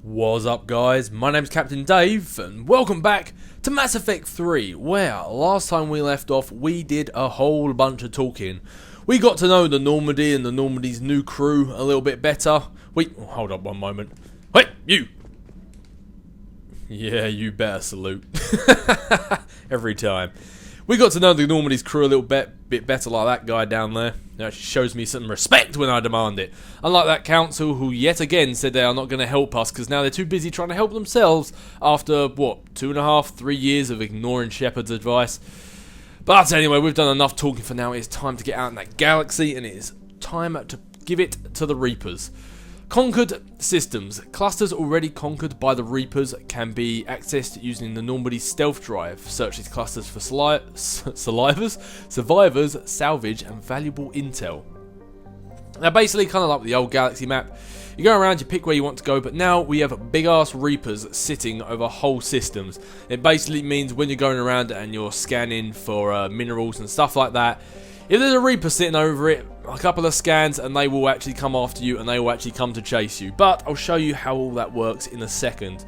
What's up, guys? My name's Captain Dave and welcome back to Mass Effect 3, where last time we left off we did a whole bunch of talking. We got to know the Normandy and the Normandy's new crew a little bit better. Wait, hold up one moment. Wait, you! Yeah, you better salute. Every time. We got to know the Normandy's crew a little bit better, like that guy down there. It actually shows me some respect when I demand it. Unlike that council who yet again said they are not going to help us because now they're too busy trying to help themselves after, what, 2.5, 3 years of ignoring Shepard's advice. But anyway, we've done enough talking for now. It's time to get out in that galaxy and it is time to give it to the Reapers. Conquered systems. Clusters already conquered by the Reapers can be accessed using the Normandy stealth drive. Search these clusters for survivors, salvage, and valuable intel. Now, basically, kind of like the old galaxy map, you go around, you pick where you want to go, but now we have big-ass Reapers sitting over whole systems. It basically means when you're going around and you're scanning for minerals and stuff like that, if there's a Reaper sitting over it, a couple of scans and they will actually come after you and they will actually come to chase you. But I'll show you how all that works in a second.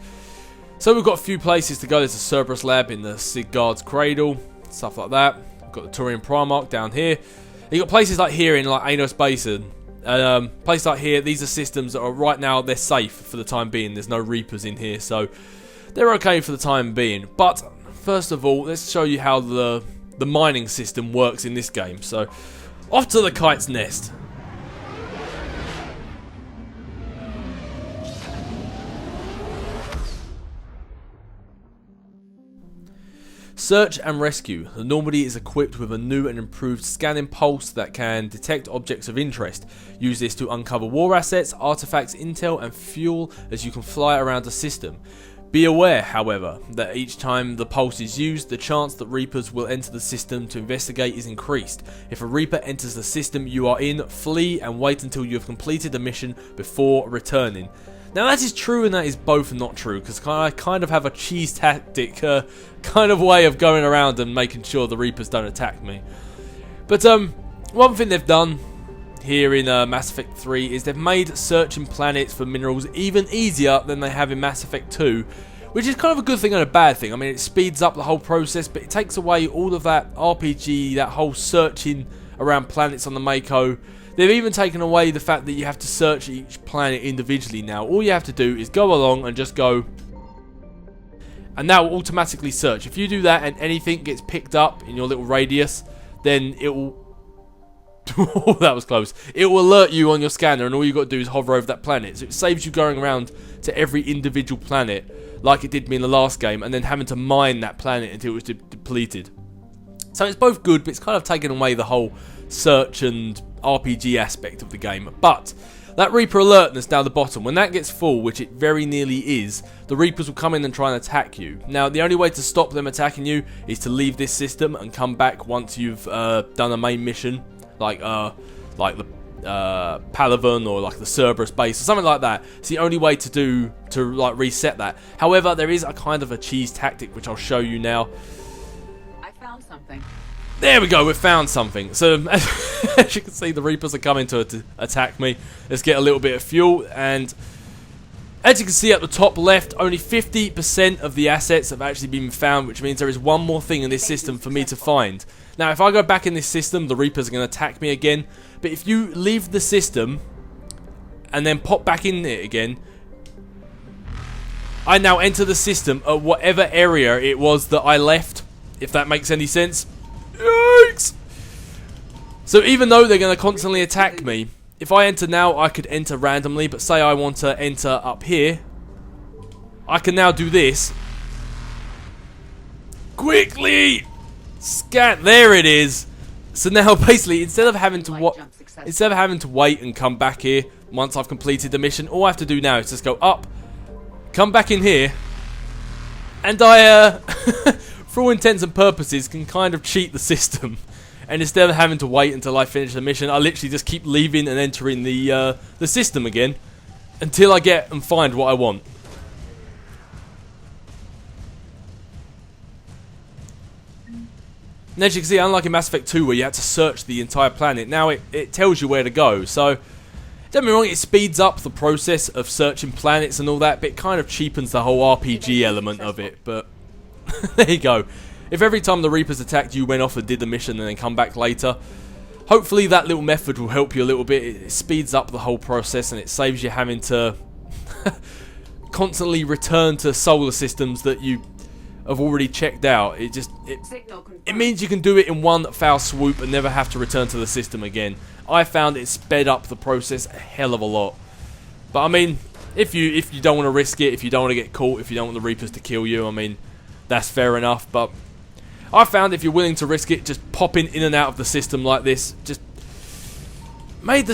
So we've got a few places to go. There's a Cerberus lab in the Sigard's Cradle, stuff like that. We've got the Turian Primarch down here. You've got places like here in like Anos Basin. Places like here, these are systems that are right now, they're safe for the time being. There's no Reapers in here, so they're okay for the time being. But first of all, let's show you how the mining system works in this game. So, off to the Kite's Nest. Search and rescue. The Normandy is equipped with a new and improved scanning pulse that can detect objects of interest. Use this to uncover war assets, artifacts, intel, and fuel as you can fly around the system. Be aware, however, that each time the pulse is used, the chance that Reapers will enter the system to investigate is increased. If a Reaper enters the system you are in, flee and wait until you have completed the mission before returning. Now that is true and that is both not true, because I kind of have a cheese tactic kind of way of going around and making sure the Reapers don't attack me. But one thing they've done here in Mass Effect 3 is they've made searching planets for minerals even easier than they have in Mass Effect 2, which is kind of a good thing and a bad thing. I mean, it speeds up the whole process, but it takes away all of that RPG, that whole searching around planets on the Mako. They've even taken away the fact that you have to search each planet individually now. All you have to do is go along and just go, and that will automatically search. If you do that and anything gets picked up in your little radius, then it will oh, that was close. It will alert you on your scanner and all you got to do is hover over that planet. So it saves you going around to every individual planet like it did me in the last game and then having to mine that planet until it was depleted. So it's both good, but it's kind of taken away the whole search and RPG aspect of the game. But that Reaper alertness down the bottom, when that gets full, which it very nearly is, the Reapers will come in and try and attack you. Now, the only way to stop them attacking you is to leave this system and come back once you've done a main mission. Like the Palavan or like the Cerberus base or something like that. It's the only way to like reset that. However, there is a kind of a cheese tactic which I'll show you now. I found something. There we go, we've found something. So as you can see, the Reapers are coming to attack me. Let's get a little bit of fuel, and as you can see at the top left, only 50% of the assets have actually been found, which means there is one more thing in this system for me to find. Now, if I go back in this system, the Reapers are going to attack me again. But if you leave the system and then pop back in it again, I now enter the system at whatever area it was that I left, if that makes any sense. Yikes! So even though they're going to constantly attack me, if I enter now, I could enter randomly, but say I want to enter up here, I can now do this. Quickly! Scan, there it is. So now basically, instead of having to wait and come back here once I've completed the mission, all I have to do now is just go up, come back in here, and I, for all intents and purposes, can kind of cheat the system. And instead of having to wait until I finish the mission, I literally just keep leaving and entering the system again until I get and find what I want. And as you can see, unlike in Mass Effect 2 where you had to search the entire planet, now it tells you where to go. So Don't get me wrong, it speeds up the process of searching planets and all that, but it kind of cheapens the whole RPG element of it. But there you go. If every time the Reapers attacked you went off and did the mission and then come back later, hopefully that little method will help you a little bit. It speeds up the whole process and it saves you having to constantly return to solar systems that you have already checked out. It means you can do it in one foul swoop and never have to return to the system again. I found it sped up the process a hell of a lot. But I mean, if you don't want to risk it, if you don't want to get caught, if you don't want the Reapers to kill you, I mean, that's fair enough. But I found if you're willing to risk it, just popping in and out of the system like this just made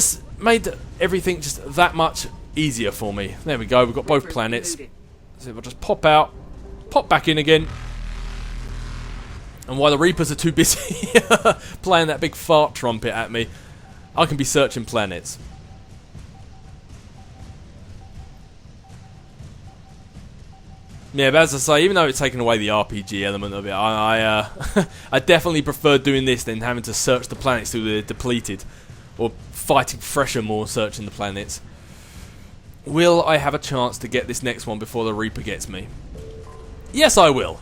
everything just that much easier for me. There we go, we've got both planets. So if I just pop out, pop back in again. And while the Reapers are too busy playing that big fart trumpet at me, I can be searching planets. Yeah, but as I say, even though it's taken away the RPG element of it, I definitely prefer doing this than having to search the planets till they're depleted. Or fighting fresher more, searching the planets. Will I have a chance to get this next one before the Reaper gets me? Yes, I will.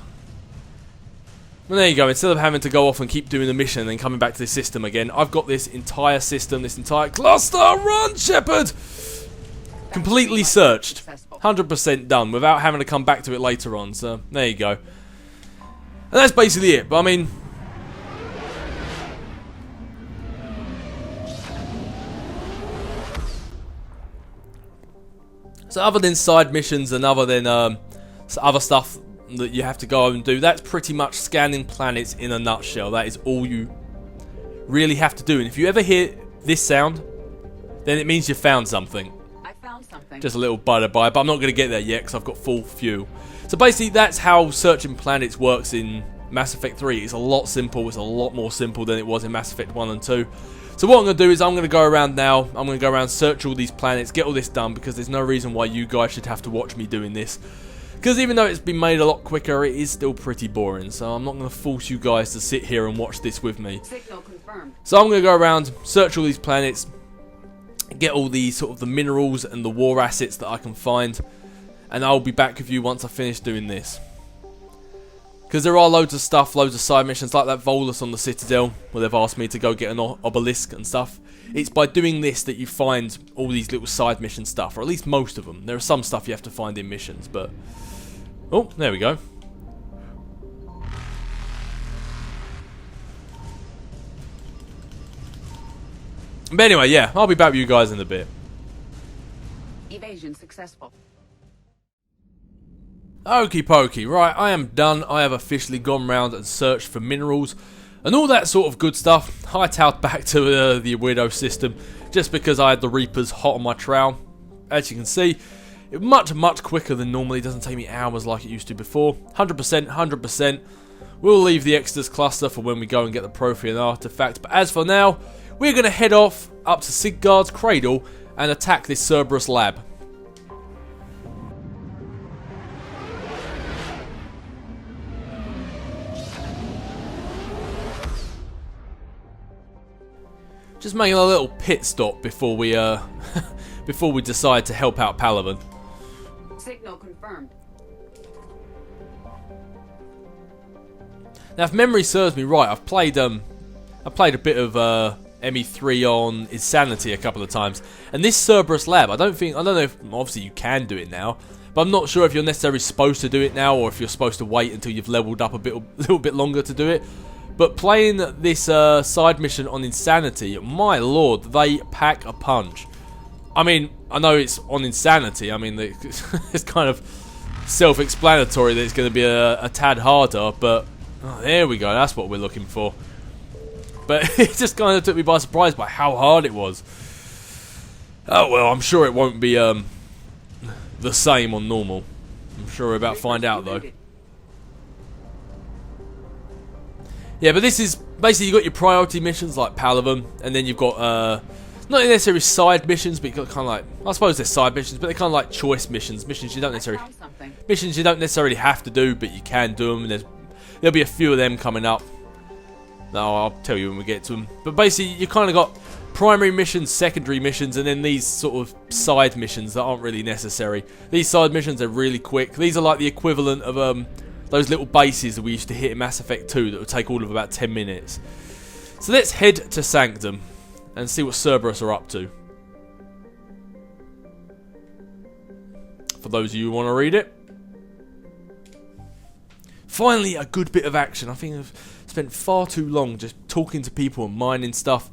Well, there you go. Instead of having to go off and keep doing the mission and then coming back to the system again, I've got this entire system, this entire cluster. Run, Shepard! Completely searched. 100% done without having to come back to it later on. So, there you go. And that's basically it. But, I mean, so other than side missions and other than other stuff that you have to go and do, that's pretty much scanning planets in a nutshell. That is all you really have to do. And if you ever hear this sound, then it means you found something. I found something. Just a little by-the-by, but I'm not going to get there yet because I've got full fuel. So basically that's how searching planets works in Mass Effect 3. It's a lot simple. It's a lot more simple than it was in Mass Effect 1 and 2. So what I'm going to do is I'm going to go around now. I'm going to go around, search all these planets, get all this done, because there's no reason why you guys should have to watch me doing this. Because even though it's been made a lot quicker, it is still pretty boring. So I'm not going to force you guys to sit here and watch this with me. Signal confirmed. So I'm going to go around, search all these planets, get all the sort of the minerals and the war assets that I can find, and I'll be back with you once I finish doing this. Because there are loads of stuff, loads of side missions, like that Volus on the Citadel, where they've asked me to go get an obelisk and stuff. It's by doing this that you find all these little side mission stuff, or at least most of them. There are some stuff you have to find in missions, but... oh, there we go. But anyway, yeah, I'll be back with you guys in a bit. Evasion successful. Okie pokey, right, I am done. I have officially gone round and searched for minerals and all that sort of good stuff. Hightailed back to the Weirdo system just because I had the Reapers hot on my trail. As you can see, it was much quicker than normally. It doesn't take me hours like it used to before. 100%. We'll leave the Exodus cluster for when we go and get the Prothean artifact. But as for now, we're going to head off up to Sigurd's cradle and attack this Cerberus lab. Just making a little pit stop before we before we decide to help out Palaven. Signal confirmed. Now, if memory serves me right, I've played a bit of ME3 on Insanity a couple of times, and this Cerberus lab, I don't know if obviously you can do it now, but I'm not sure if you're necessarily supposed to do it now or if you're supposed to wait until you've leveled up a little bit longer to do it. But playing this side mission on Insanity, my lord, they pack a punch. I mean, I know it's on Insanity. I mean, it's kind of self-explanatory that it's going to be a tad harder, but oh, there we go. That's what we're looking for. But it just kind of took me by surprise by how hard it was. Oh well, I'm sure it won't be the same on normal. I'm sure we're about to find out though. Yeah, but this is basically, you've got your priority missions like Palaven, and then you've got not necessarily side missions, but you've got kind of like, I suppose they're side missions, but they're kind of like choice missions, missions you don't necessarily have to do, but you can do them, and there'll be a few of them coming up. No, I'll tell you when we get to them. But basically, you kind of got primary missions, secondary missions, and then these sort of side missions that aren't really necessary. These side missions are really quick. These are like the equivalent of those little bases that we used to hit in Mass Effect 2 that would take all of about 10 minutes. So let's head to Sanctum and see what Cerberus are up to. For those of you who want to read it. Finally, a good bit of action. I think I've spent far too long just talking to people and mining stuff.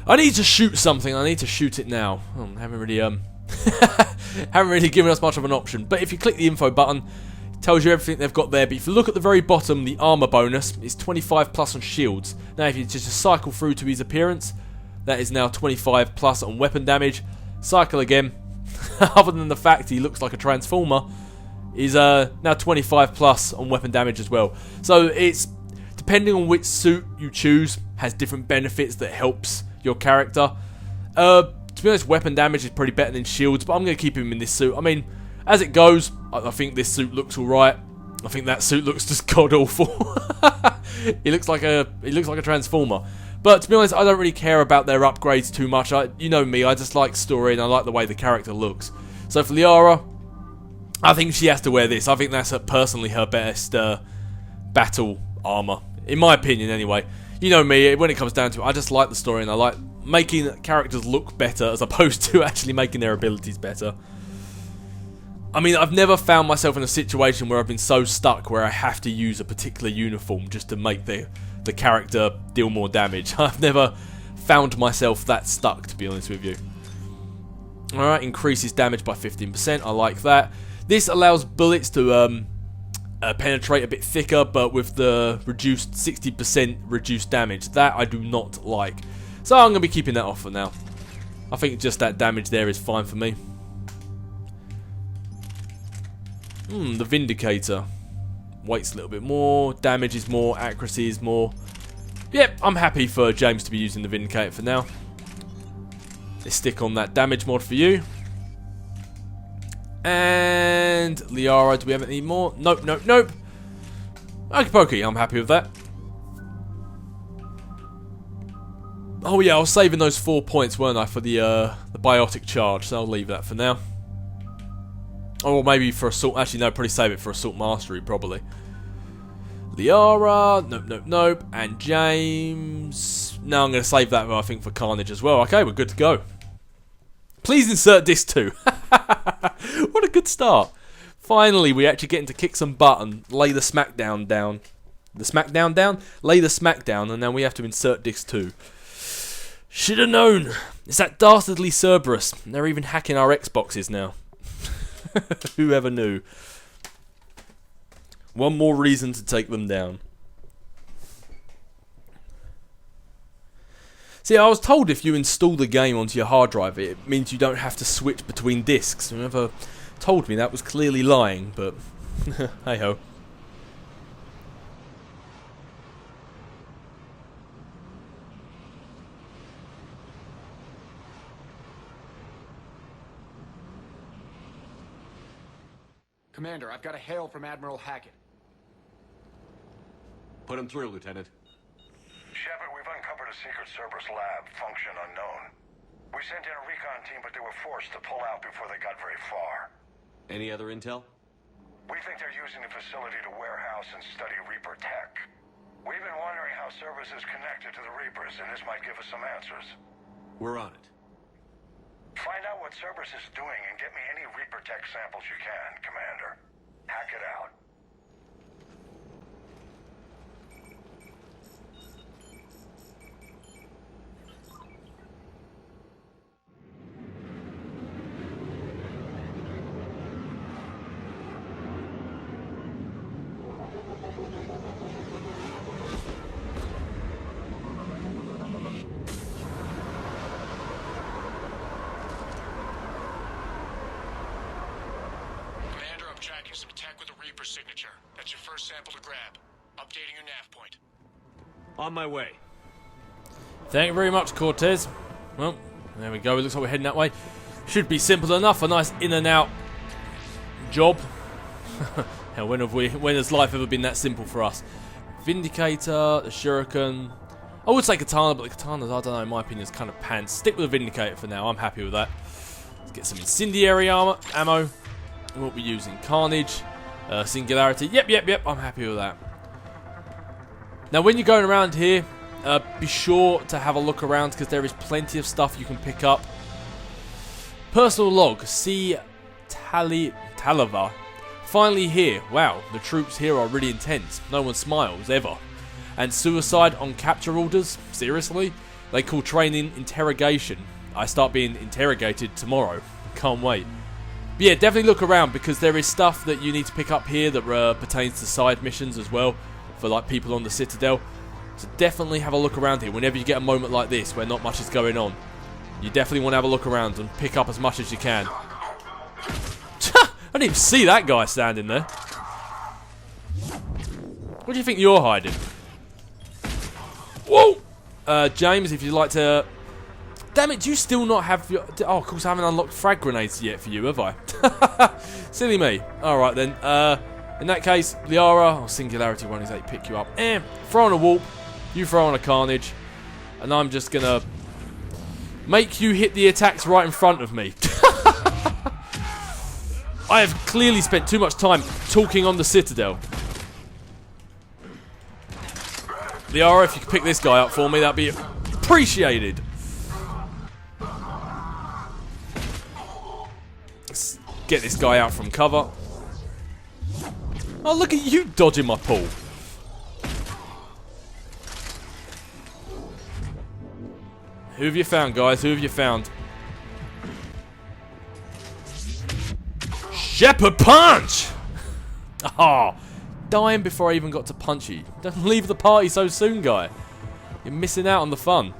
I need to shoot something. I need to shoot it now. I haven't really given us much of an option. But if you click the info button, it tells you everything they've got there. But if you look at the very bottom, the armor bonus is 25 plus on shields. Now, if you just cycle through to his appearance, that is now 25 plus on weapon damage. Cycle again. Other than the fact he looks like a transformer, is now 25 plus on weapon damage as well. So it's depending on which suit you choose, has different benefits that helps your character. To be honest, weapon damage is pretty better than shields, but I'm going to keep him in this suit. I mean, as it goes, I think this suit looks alright. I think that suit looks just god awful. He looks like a transformer. But to be honest, I don't really care about their upgrades too much. You know me, I just like story and I like the way the character looks. So for Liara, I think she has to wear this. I think that's personally her best battle armor. In my opinion, anyway. You know me, when it comes down to it, I just like the story and I like making characters look better as opposed to actually making their abilities better. I mean, I've never found myself in a situation where I've been so stuck where I have to use a particular uniform just to make the character deal more damage. I've never found myself that stuck, to be honest with you. Alright, increases damage by 15%, I like that. This allows bullets to penetrate a bit thicker, but with the reduced 60% reduced damage. That I do not like. So I'm going to be keeping that off for now. I think just that damage there is fine for me. The Vindicator. Weight's a little bit more, damage is more, accuracy is more. Yep, I'm happy for James to be using the Vindicator for now. Let's stick on that damage mod for you. And Liara, do we have any more? Nope, nope, nope. Okie pokey, I'm happy with that. Oh yeah, I was saving those 4 points, weren't I, for the biotic charge, so I'll leave that for now. Or maybe for Assault, actually no, probably save it for Assault Mastery, probably. Liara, nope, nope, nope, and James. No, I'm going to save that, I think, for Carnage as well. Okay, we're good to go. Please insert disc 2. What a good start. Finally, we actually get to kick some butt and lay the smackdown down. The smackdown down? Lay the smackdown, and now we have to insert disc 2. Should have known. It's that dastardly Cerberus. They're even hacking our Xboxes now. Whoever knew. One more reason to take them down. See, I was told if you install the game onto your hard drive, it means you don't have to switch between discs. Whoever told me that was clearly lying, but hey ho. Commander, I've got a hail from Admiral Hackett. Put him through, Lieutenant. Shepard, we've uncovered a secret Cerberus lab, function unknown. We sent in a recon team, but they were forced to pull out before they got very far. Any other intel? We think they're using the facility to warehouse and study Reaper tech. We've been wondering how Cerberus is connected to the Reapers, and this might give us some answers. We're on it. Find out what Cerberus is doing and get me any Reaper tech samples you can, Commander. Hack it out. Tracking some tech with a Reaper signature. That's your first sample to grab. Updating your nav point. On my way. Thank you very much, Cortez. Well, there we go. It looks like we're heading that way. Should be simple enough. A nice in and out job. Hell, when has life ever been that simple for us? Vindicator, the Shuriken. I would say katana, but the katanas, I don't know, in my opinion, is kind of pants. Stick with the Vindicator for now. I'm happy with that. Let's get some incendiary ammo. We'll be using Carnage. Singularity. Yep. I'm happy with that. Now, when you're going around here, be sure to have a look around because there is plenty of stuff you can pick up. Personal log. See Talava. Finally here. Wow, the troops here are really intense. No one smiles, ever. And suicide on capture orders? Seriously? They call training interrogation. I start being interrogated tomorrow. Can't wait. But yeah, definitely look around because there is stuff that you need to pick up here that pertains to side missions as well for like people on the Citadel. So definitely have a look around here whenever you get a moment like this where not much is going on. You definitely want to have a look around and pick up as much as you can. I didn't even see that guy standing there. What do you think you're hiding? Whoa! James, if you'd like to... Damn it, do you still not have your... Oh, of course I haven't unlocked frag grenades yet for you, have I? Silly me. Alright then. In that case, Liara, or Singularity one is how you pick you up. Throw on a warp, you throw on a Carnage, and I'm just gonna make you hit the attacks right in front of me. I have clearly spent too much time talking on the Citadel. Liara, if you could pick this guy up for me, that'd be appreciated. Let's get this guy out from cover. Oh, look at you dodging my pull. Who have you found, guys? Who have you found? Shepherd punch! Oh, dying before I even got to punch you. Don't leave the party so soon, guy. You're missing out on the fun.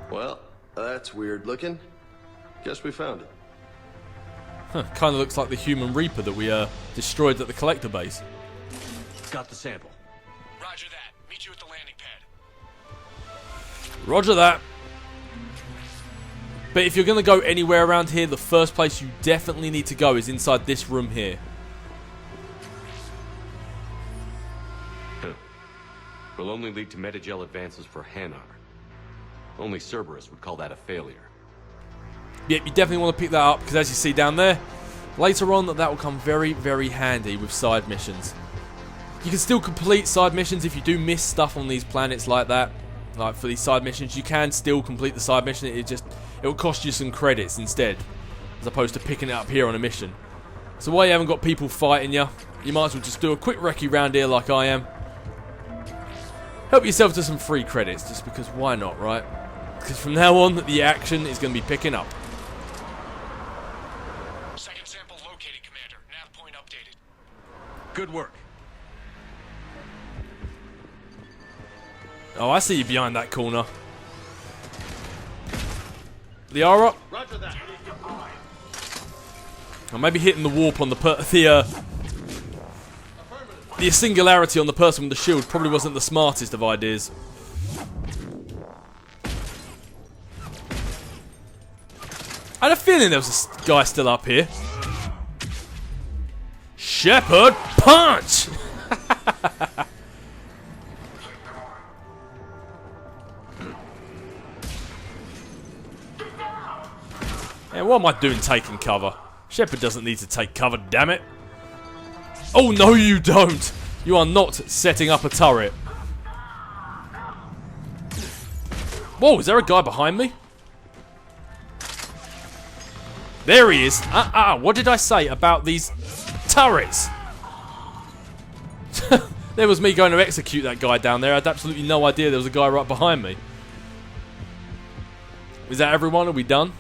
Well, that's weird looking. Guess we found it. Kind of looks like the human Reaper that we destroyed at the collector base. Got the sample. Roger that. Meet you at the landing pad. Roger that. But if you're going to go anywhere around here, the first place you definitely need to go is inside this room here. Will only lead to metagel advances for Hanar. Only Cerberus would call that a failure. Yep, you definitely want to pick that up because as you see down there, later on that will come very, very handy with side missions. You can still complete side missions if you do miss stuff on these planets like that. Like for these side missions, you can still complete the side mission. It will cost you some credits instead, as opposed to picking it up here on a mission. So while you haven't got people fighting you, you might as well just do a quick recce round here like I am. Help yourself to some free credits, just because why not, right? Because from now on, the action is going to be picking up. Second sample located, Commander. Nav point updated. Good work. Oh, I see you behind that corner. Liara. Roger that. Or maybe hitting the warp on the singularity on the person with the shield probably wasn't the smartest of ideas. I had a feeling there was a guy still up here. Shepherd punch! And what am I doing taking cover? Shepherd doesn't need to take cover, damn it. Oh, no you don't. You are not setting up a turret. Whoa, is there a guy behind me? There he is. What did I say about these turrets? There was me going to execute that guy down there. I had absolutely no idea there was a guy right behind me. Is that everyone? Are we done?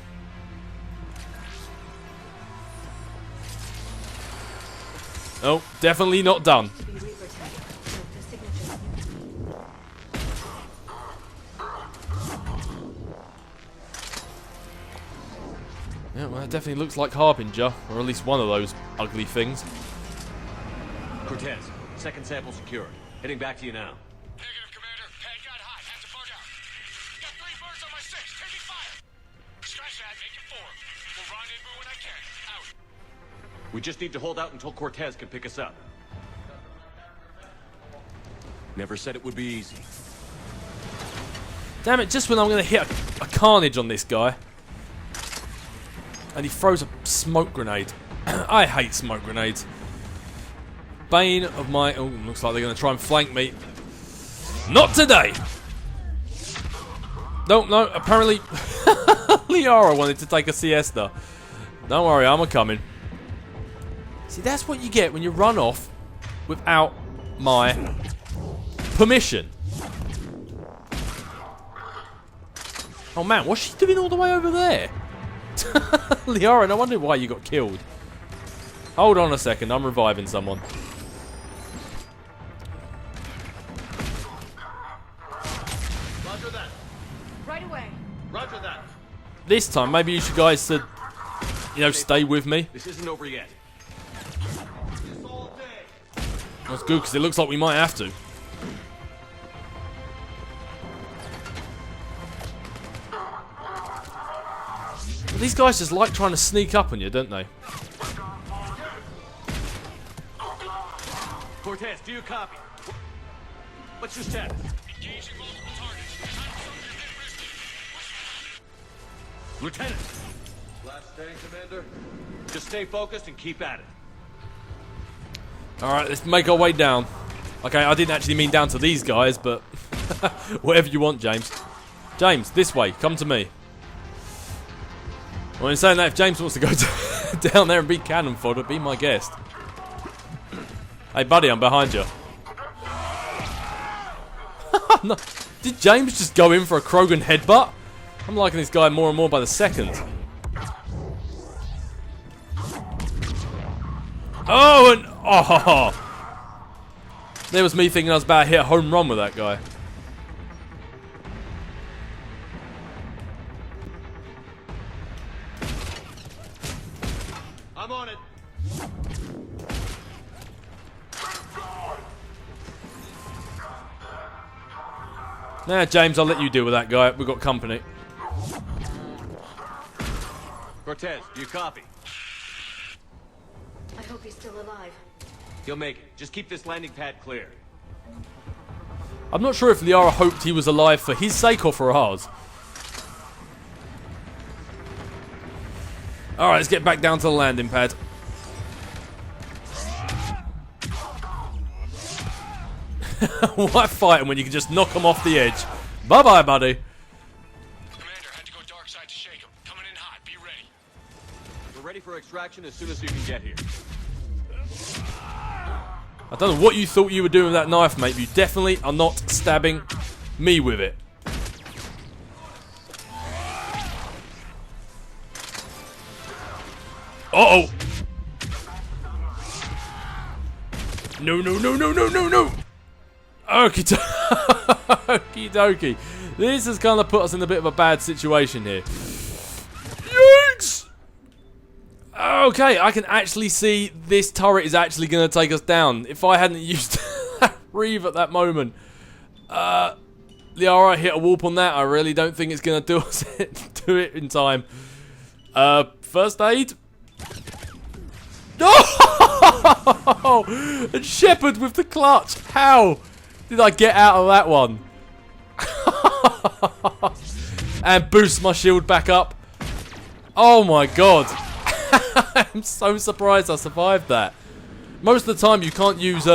Oh, definitely not done. Yeah, well, that definitely looks like Harbinger, or at least one of those ugly things. Cortez, second sample secured. Heading back to you now. Negative, Commander. Pad got hot. Have to bug out. Got 3 birds on my 6. Taking fire. Scratch that. Make it 4. We'll rendezvous when I can. Out. We just need to hold out until Cortez can pick us up. Never said it would be easy. Damn it, just when I'm going to hit a carnage on this guy. And he throws a smoke grenade. I hate smoke grenades. Bane of my... Oh, looks like they're going to try and flank me. Not today! No, apparently... Liara wanted to take a siesta. Don't worry, I'm a-coming. See, that's what you get when you run off without my permission. Oh man, what's she doing all the way over there? Liara, no wonder why you got killed. Hold on a second, I'm reviving someone. Roger that. Right away. Roger that. This time, maybe you should guys should, you know, stay with me. This isn't over yet. That's good, because it looks like we might have to. But these guys just like trying to sneak up on you, don't they? Cortez, do you copy? What's your status? Engaging multiple targets. Lieutenant, Last stand, Commander. just stay focused and keep at it. Alright, let's make our way down. Okay, I didn't actually mean down to these guys, but... whatever you want, James. James, this way. Come to me. Well, in saying that, if James wants to go down there and be cannon fodder, be my guest. Hey, buddy, I'm behind you. No, did James just go in for a Krogan headbutt? I'm liking this guy more and more by the second. Oh, and... Oh! There was me thinking I was about to hit a home run with that guy. I'm on it. Nah, James, I'll let you deal with that guy. We've got company. Cortez, do you copy? I hope he's still alive. He'll make it. Just keep this landing pad clear. I'm not sure if Liara hoped he was alive for his sake or for ours. Alright, let's get back down to the landing pad. Why fighting when you can just knock them off the edge? Bye-bye, buddy. Commander, had to go dark side to shake him. Coming in hot. Be ready. We're ready for extraction as soon as you can get here. I don't know what you thought you were doing with that knife, mate, but you definitely are not stabbing me with it. Uh-oh! No, no, no, no, no, no, no! Okie dokie. This has kind of put us in a bit of a bad situation here. Yikes! Okay, I can actually see this turret is actually going to take us down. If I hadn't used that reeve at that moment. Liara hit a warp on that. I really don't think it's going to do us do it in time. First aid? No! And Shepard with the clutch. How did I get out of that one? And boost my shield back up. Oh my god. I'm so surprised I survived that. Most of the time you can't use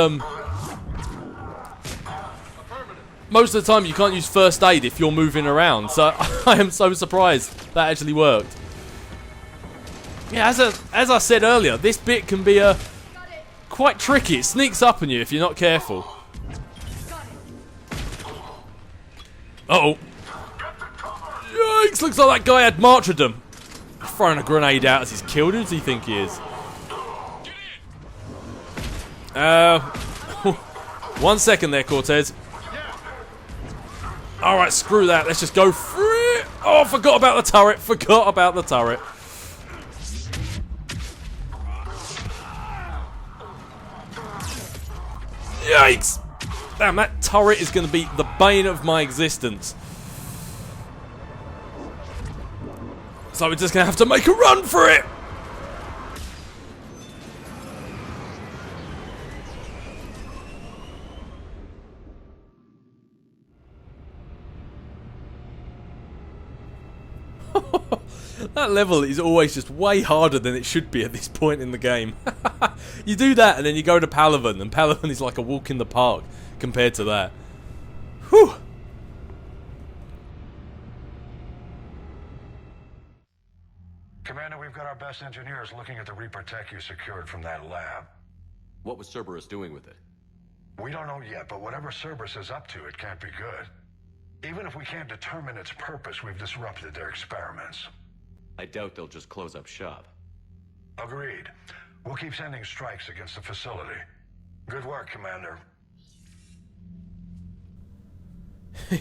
most of the time you can't use first aid if you're moving around. So I am so surprised that actually worked. Yeah, as I said earlier, this bit can be quite tricky. It sneaks up on you if you're not careful. Uh-oh. Yikes, looks like that guy had martyrdom. Throwing a grenade out as he's killed. Who does he think he is? 1 second there, Cortez. Alright, screw that. Let's just go for it. Oh, forgot about the turret. Forgot about the turret. Yikes! Damn, that turret is going to be the bane of my existence. So we're just going to have to make a run for it. That level is always just way harder than it should be at this point in the game. You do that and then you go to Palaven, and Palaven is like a walk in the park compared to that. Whew. Commander, we've got our best engineers looking at the Reaper tech you secured from that lab. What was Cerberus doing with it? We don't know yet, but whatever Cerberus is up to, it can't be good. Even if we can't determine its purpose, we've disrupted their experiments. I doubt they'll just close up shop. Agreed. We'll keep sending strikes against the facility. Good work, Commander.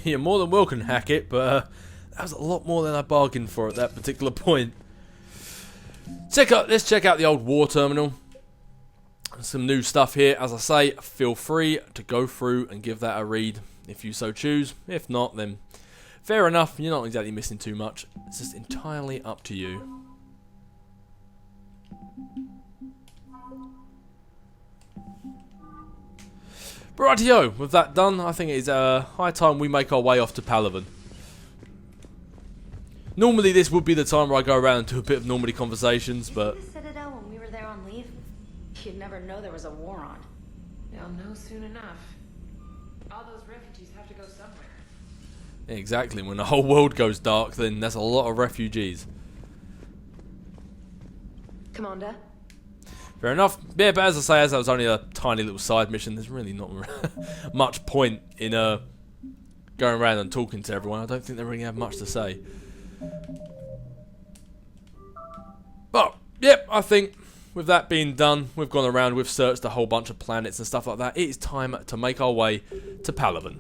You're more than welcome, Hackett, but that was a lot more than I bargained for at that particular point. Let's check out the old war terminal. Some new stuff here. As I say, feel free to go through and give that a read if you so choose. If not, then fair enough. You're not exactly missing too much. It's just entirely up to you. Rightio, with that done, I think it is high time we make our way off to Palaven. Normally this would be the time where I go around and do a bit of Normandy conversations, but... Did you see the Citadel when we were there on leave? You'd never know there was a war on. They'll know soon enough. All those refugees have to go somewhere. Exactly, when the whole world goes dark, then that's a lot of refugees. Commander? Fair enough. Yeah, but as I say, as that was only a tiny little side mission, there's really not much point in going around and talking to everyone. I don't think they really have much to say. But, yep, I think with that being done, we've gone around, we've searched a whole bunch of planets and stuff like that. It is time to make our way to Palaven.